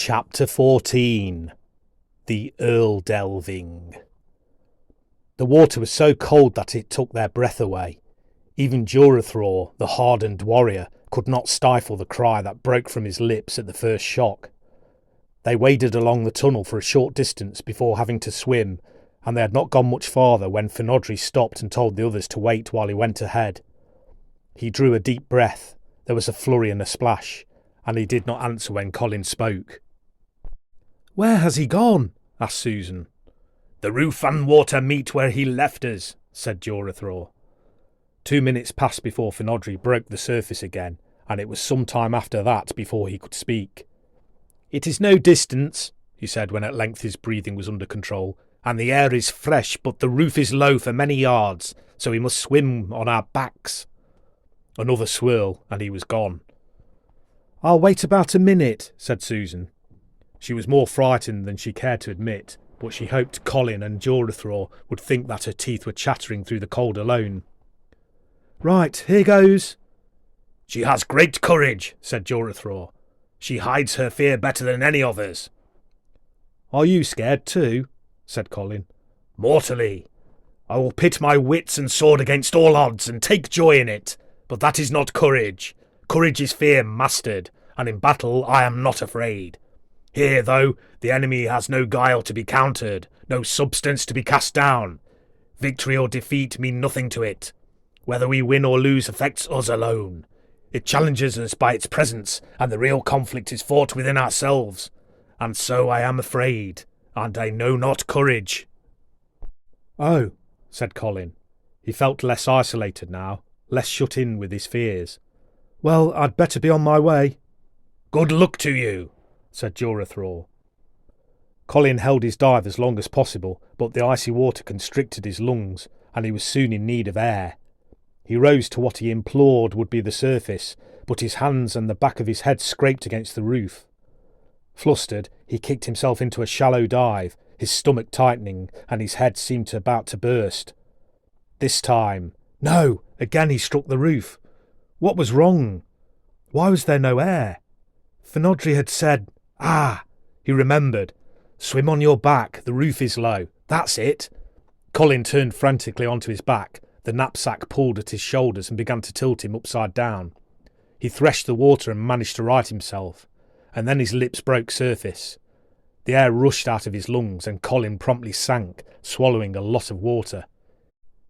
Chapter 14. The Earl Delving. The water was so cold that it took their breath away. Even Jurathor, the hardened warrior, could not stifle the cry that broke from his lips at the first shock. They waded along the tunnel for a short distance before having to swim, and they had not gone much farther when Finodri stopped and told the others to wait while he went ahead. He drew a deep breath. There was a flurry and a splash, and he did not answer when Colin spoke. "Where has he gone?" asked Susan. "The roof and water meet where he left us," said Jurathor. 2 minutes passed before Finodri broke the surface again, and it was some time after that before he could speak. "It is no distance," he said when at length his breathing was under control, "and the air is fresh, but the roof is low for many yards, so we must swim on our backs." Another swirl, and he was gone. "I'll wait about a minute," said Susan. She was more frightened than she cared to admit, but she hoped Colin and Jurathor would think that her teeth were chattering through the cold alone. "Right, here goes." "She has great courage," said Jurathor. "She hides her fear better than any of us." "Are you scared too?" said Colin. "Mortally. I will pit my wits and sword against all odds and take joy in it, but that is not courage. Courage is fear mastered, and in battle I am not afraid. Here, though, the enemy has no guile to be countered, no substance to be cast down. Victory or defeat mean nothing to it. Whether we win or lose affects us alone. It challenges us by its presence, and the real conflict is fought within ourselves. And so I am afraid, and I know not courage." "Oh," said Colin. He felt less isolated now, less shut in with his fears. "Well, I'd better be on my way." "Good luck to you," said Jurathor. Colin held his dive as long as possible, but the icy water constricted his lungs, and he was soon in need of air. He rose to what he implored would be the surface, but his hands and the back of his head scraped against the roof. Flustered, he kicked himself into a shallow dive, his stomach tightening, and his head seemed about to burst. This time, no! Again he struck the roof. What was wrong? Why was there no air? Finodri had said, he remembered. "Swim on your back, the roof is low. That's it." Colin turned frantically onto his back. The knapsack pulled at his shoulders and began to tilt him upside down. He threshed the water and managed to right himself, and then his lips broke surface. The air rushed out of his lungs, and Colin promptly sank, swallowing a lot of water.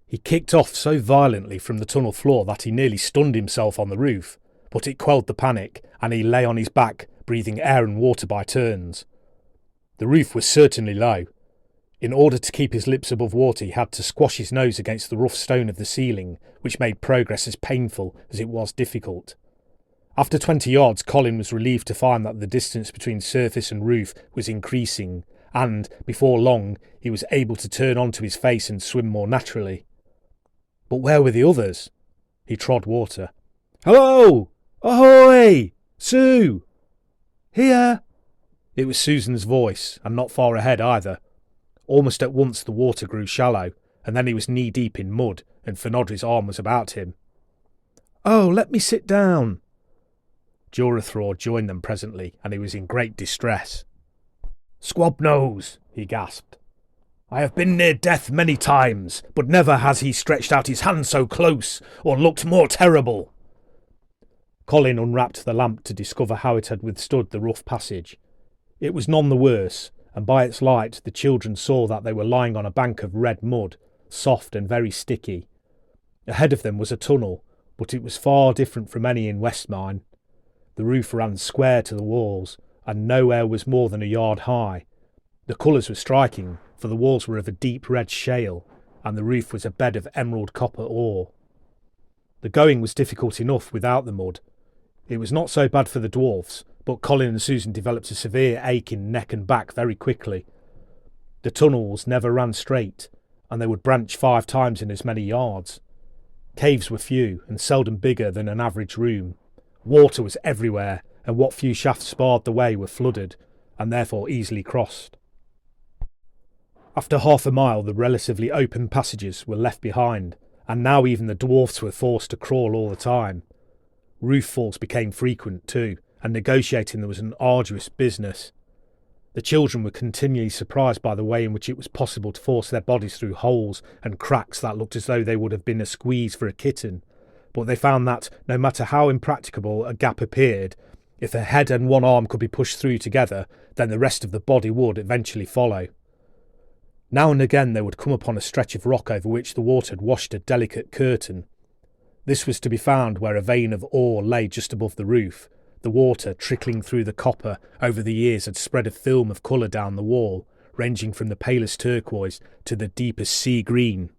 He kicked off so violently from the tunnel floor that he nearly stunned himself on the roof, but it quelled the panic, and he lay on his back, breathing air and water by turns. The roof was certainly low. In order to keep his lips above water, he had to squash his nose against the rough stone of the ceiling, which made progress as painful as it was difficult. After 20 yards, Colin was relieved to find that the distance between surface and roof was increasing, and, before long, he was able to turn onto his face and swim more naturally. But where were the others? He trod water. "Hello! Ahoy! Sue!" "Here!" It was Susan's voice, and not far ahead either. Almost at once the water grew shallow, and then he was knee-deep in mud, and Finodri's arm was about him. "Oh, let me sit down." Jurathor joined them presently, and he was in great distress. "Squabnose," he gasped. "I have been near death many times, but never has he stretched out his hand so close, or looked more terrible." Colin unwrapped the lamp to discover how it had withstood the rough passage. It was none the worse, and by its light the children saw that they were lying on a bank of red mud, soft and very sticky. Ahead of them was a tunnel, but it was far different from any in Westmine. The roof ran square to the walls, and nowhere was more than a yard high. The colours were striking, for the walls were of a deep red shale, and the roof was a bed of emerald copper ore. The going was difficult enough without the mud. It was not so bad for the dwarfs, but Colin and Susan developed a severe ache in neck and back very quickly. The tunnels never ran straight, and they would branch 5 times in as many yards. Caves were few, and seldom bigger than an average room. Water was everywhere, and what few shafts barred the way were flooded, and therefore easily crossed. After half a mile the relatively open passages were left behind, and now even the dwarfs were forced to crawl all the time. Roof falls became frequent too, and negotiating them was an arduous business. The children were continually surprised by the way in which it was possible to force their bodies through holes and cracks that looked as though they would have been a squeeze for a kitten, but they found that, no matter how impracticable a gap appeared, if a head and one arm could be pushed through together, then the rest of the body would eventually follow. Now and again they would come upon a stretch of rock over which the water had washed a delicate curtain. This was to be found where a vein of ore lay just above the roof. The water, trickling through the copper over the years, had spread a film of colour down the wall, ranging from the palest turquoise to the deepest sea green.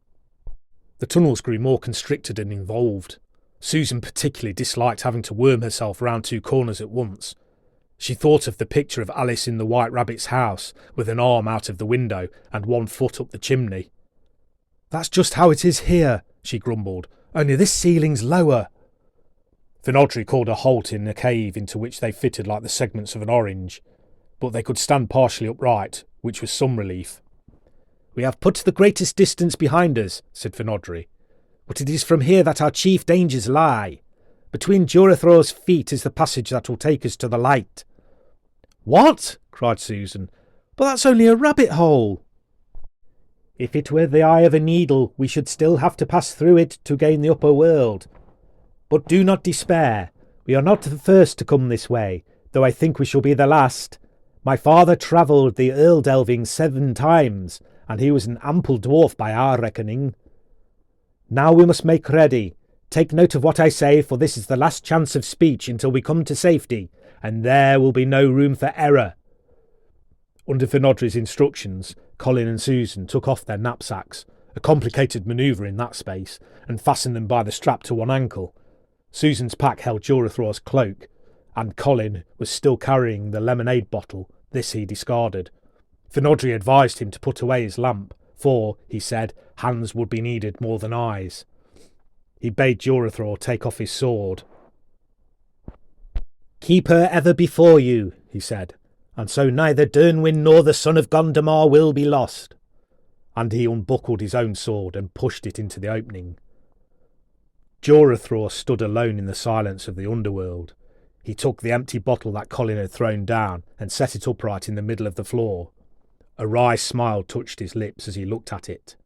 The tunnels grew more constricted and involved. Susan particularly disliked having to worm herself round two corners at once. She thought of the picture of Alice in the White Rabbit's house, with an arm out of the window and one foot up the chimney. "That's just how it is here," she grumbled, "only this ceiling's lower." Finodri called a halt in a cave into which they fitted like the segments of an orange, but they could stand partially upright, which was some relief. "We have put the greatest distance behind us," said Finodri, "but it is from here that our chief dangers lie. Between Jurathro's feet is the passage that will take us to the light." "What?" cried Susan. "But that's only a rabbit hole." "If it were the eye of a needle, we should still have to pass through it to gain the upper world. But do not despair. We are not the first to come this way, though I think we shall be the last. My father travelled the Earl Delving 7 times, and he was an ample dwarf by our reckoning. Now we must make ready. Take note of what I say, for this is the last chance of speech until we come to safety, and there will be no room for error." Under Finodri's instructions, Colin and Susan took off their knapsacks, a complicated manoeuvre in that space, and fastened them by the strap to one ankle. Susan's pack held Jurathor's cloak, and Colin was still carrying the lemonade bottle. This he discarded. Finodri advised him to put away his lamp, for, he said, hands would be needed more than eyes. He bade Jurathor take off his sword. "Keep her ever before you," he said, "and so neither Dernwyn nor the son of Gondomar will be lost." And he unbuckled his own sword and pushed it into the opening. Jurathor stood alone in the silence of the underworld. He took the empty bottle that Colin had thrown down and set it upright in the middle of the floor. A wry smile touched his lips as he looked at it,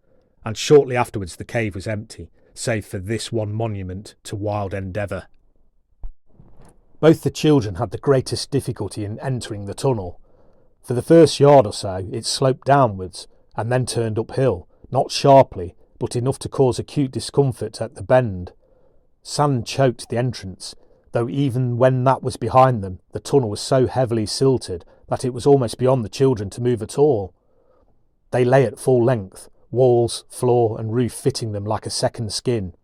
and shortly afterwards the cave was empty, save for this one monument to wild endeavour. Both the children had the greatest difficulty in entering the tunnel. For the first yard or so it sloped downwards and then turned uphill, not sharply, but enough to cause acute discomfort at the bend. Sand choked the entrance, though even when that was behind them, the tunnel was so heavily silted that it was almost beyond the children to move at all. They lay at full length, walls, floor and roof fitting them like a second skin.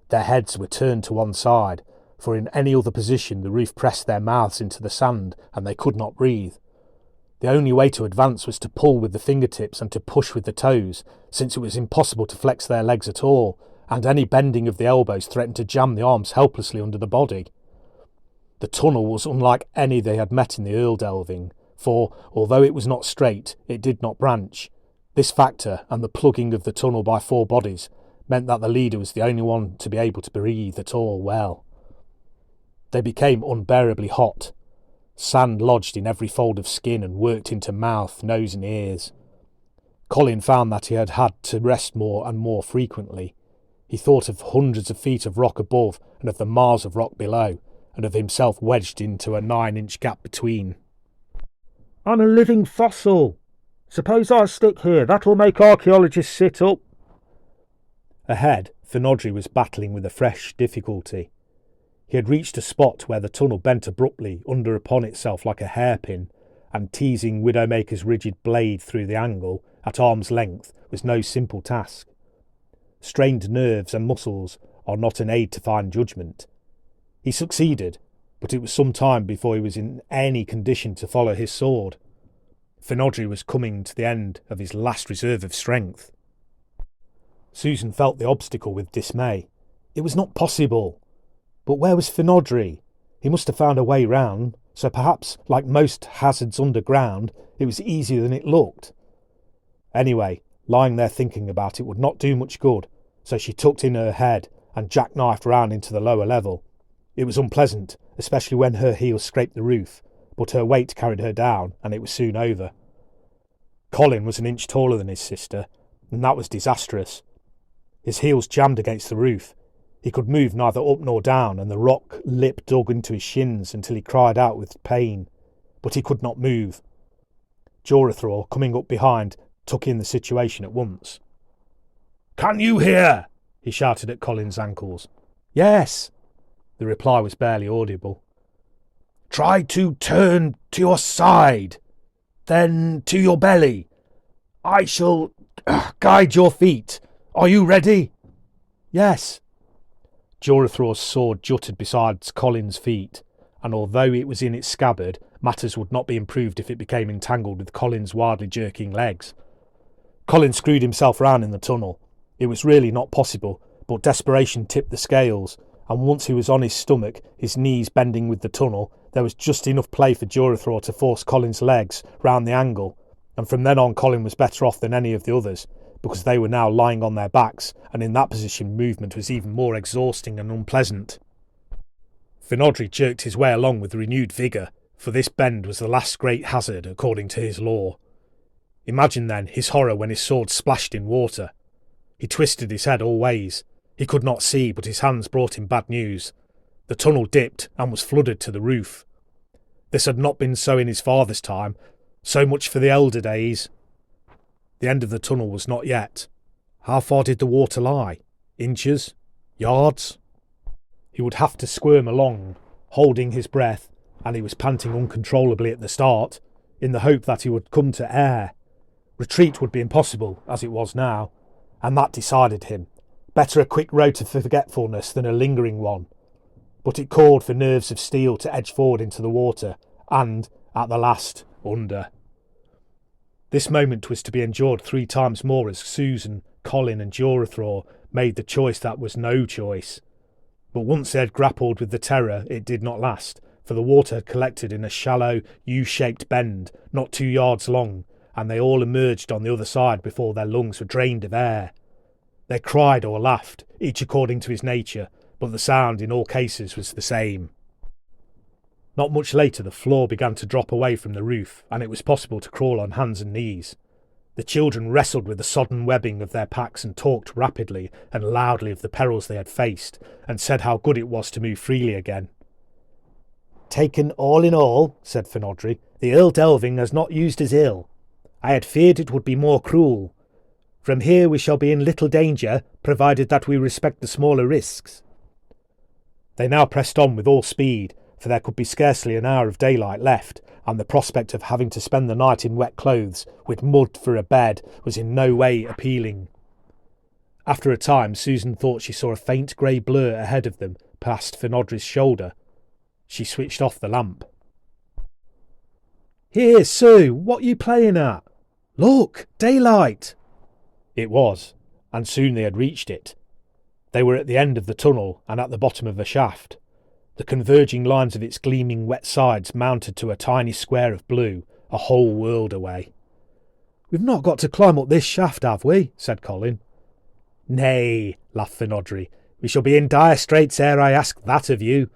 Their heads were turned to one side, for in any other position the roof pressed their mouths into the sand and they could not breathe. The only way to advance was to pull with the fingertips and to push with the toes, since it was impossible to flex their legs at all, and any bending of the elbows threatened to jam the arms helplessly under the body. The tunnel was unlike any they had met in the Earl Delving, for, although it was not straight, it did not branch. This factor, and the plugging of the tunnel by 4 bodies, meant that the leader was the only one to be able to breathe at all well. They became unbearably hot. Sand lodged in every fold of skin and worked into mouth, nose and ears. Colin found that he had had to rest more and more frequently. He thought of hundreds of feet of rock above and of the miles of rock below, and of himself wedged into a 9-inch gap between. "I'm a living fossil. Suppose I stick here, that will make archaeologists sit up." Ahead, Finodri was battling with a fresh difficulty. He had reached a spot where the tunnel bent abruptly under upon itself like a hairpin, and teasing Widowmaker's rigid blade through the angle, at arm's length, was no simple task. Strained nerves and muscles are not an aid to fine judgment. He succeeded, but it was some time before he was in any condition to follow his sword. Finodri was coming to the end of his last reserve of strength. Susan felt the obstacle with dismay. It was not possible. But where was Finodri? He must have found a way round, so perhaps, like most hazards underground, it was easier than it looked. Anyway, lying there thinking about it would not do much good, so she tucked in her head and jackknifed round into the lower level. It was unpleasant, especially when her heels scraped the roof, but her weight carried her down, and it was soon over. Colin was an inch taller than his sister, and that was disastrous. His heels jammed against the roof. He could move neither up nor down, and the rock lip dug into his shins until he cried out with pain, but he could not move. Jorathor, coming up behind, took in the situation at once. "Can you hear?" he shouted at Colin's ankles. "Yes." The reply was barely audible. "Try to turn to your side, then to your belly. I shall guide your feet. Are you ready?" "Yes." Jorathor's sword jutted beside Colin's feet, and although it was in its scabbard, matters would not be improved if it became entangled with Colin's wildly jerking legs. Colin screwed himself round in the tunnel. It was really not possible, but desperation tipped the scales, and once he was on his stomach, his knees bending with the tunnel, there was just enough play for Jorathor to force Colin's legs round the angle, and from then on Colin was better off than any of the others, because they were now lying on their backs, and in that position movement was even more exhausting and unpleasant. Finodri jerked his way along with renewed vigour, for this bend was the last great hazard according to his law. Imagine then his horror when his sword splashed in water. He twisted his head all ways. He could not see, but his hands brought him bad news. The tunnel dipped and was flooded to the roof. This had not been so in his father's time. So much for the elder days. The end of the tunnel was not yet. How far did the water lie? Inches? Yards? He would have to squirm along, holding his breath, and he was panting uncontrollably at the start, in the hope that he would come to air. Retreat would be impossible, as it was now, and that decided him. Better a quick road to forgetfulness than a lingering one. But it called for nerves of steel to edge forward into the water, and, at the last, under. This moment was to be endured 3 times more as Susan, Colin and Jorathor made the choice that was no choice. But once they had grappled with the terror, it did not last, for the water had collected in a shallow, U-shaped bend, not 2 yards long, and they all emerged on the other side before their lungs were drained of air. They cried or laughed, each according to his nature, but the sound in all cases was the same. Not much later the floor began to drop away from the roof, and it was possible to crawl on hands and knees. The children wrestled with the sodden webbing of their packs and talked rapidly and loudly of the perils they had faced, and said how good it was to move freely again. "Taken all in all," said Finodri, "the Earl Delving has not used us ill. I had feared it would be more cruel. From here we shall be in little danger, provided that we respect the smaller risks." They now pressed on with all speed, for there could be scarcely an hour of daylight left, and the prospect of having to spend the night in wet clothes, with mud for a bed, was in no way appealing. After a time, Susan thought she saw a faint grey blur ahead of them, past Finodri's shoulder. She switched off the lamp. "Here, Sue, what you playing at? Look, daylight!" It was, and soon they had reached it. They were at the end of the tunnel and at the bottom of a shaft. The converging lines of its gleaming wet sides mounted to a tiny square of blue, a whole world away. "We've not got to climb up this shaft, have we?" said Colin. "Nay," laughed Finodri. "We shall be in dire straits ere I ask that of you.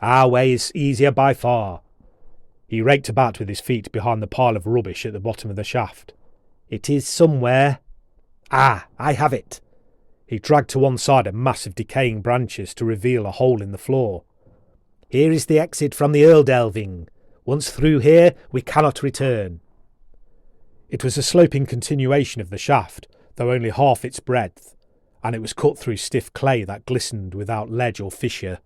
Our way is easier by far." He raked about with his feet behind the pile of rubbish at the bottom of the shaft. "It is somewhere. Ah, I have it." He dragged to one side a mass of decaying branches to reveal a hole in the floor. "Here is the exit from the Earl Delving. Once through here, we cannot return." It was a sloping continuation of the shaft, though only half its breadth, and it was cut through stiff clay that glistened without ledge or fissure.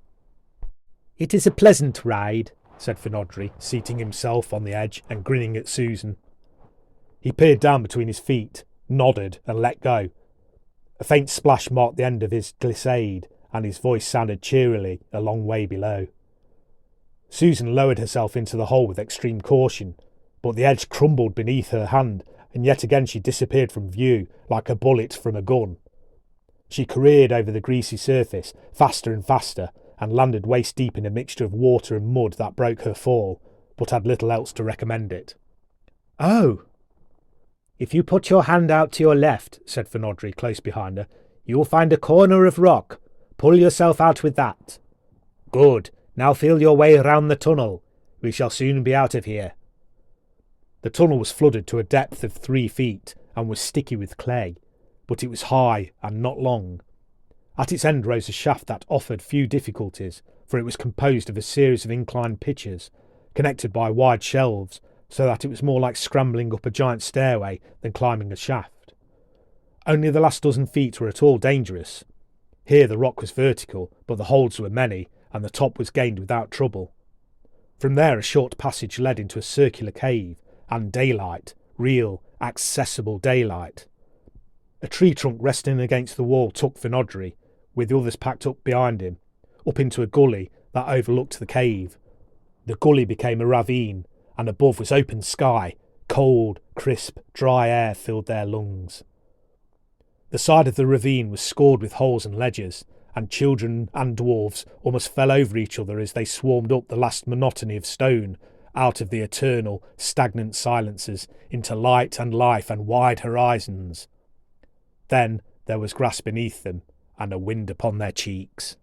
"It is a pleasant ride," said Finodri, seating himself on the edge and grinning at Susan. He peered down between his feet, nodded and let go. A faint splash marked the end of his glissade, and his voice sounded cheerily a long way below. Susan lowered herself into the hole with extreme caution, but the edge crumbled beneath her hand, and yet again she disappeared from view like a bullet from a gun. She careered over the greasy surface, faster and faster, and landed waist-deep in a mixture of water and mud that broke her fall, but had little else to recommend it. "Oh!" "If you put your hand out to your left," said Finodri close behind her, "you will find a corner of rock. Pull yourself out with that. Good. Now feel your way round the tunnel. We shall soon be out of here." The tunnel was flooded to a depth of 3 feet and was sticky with clay, but it was high and not long. At its end rose a shaft that offered few difficulties, for it was composed of a series of inclined pitches, connected by wide shelves, so that it was more like scrambling up a giant stairway than climbing a shaft. Only the last dozen feet were at all dangerous. Here the rock was vertical, but the holds were many, and the top was gained without trouble. From there a short passage led into a circular cave, and daylight, real, accessible daylight. A tree trunk resting against the wall took Vinodri, with the others packed up behind him, up into a gully that overlooked the cave. The gully became a ravine, and above was open sky. Cold, crisp, dry air filled their lungs. The side of the ravine was scored with holes and ledges, and children and dwarves almost fell over each other as they swarmed up the last monotony of stone, out of the eternal, stagnant silences, into light and life and wide horizons. Then there was grass beneath them, and a wind upon their cheeks.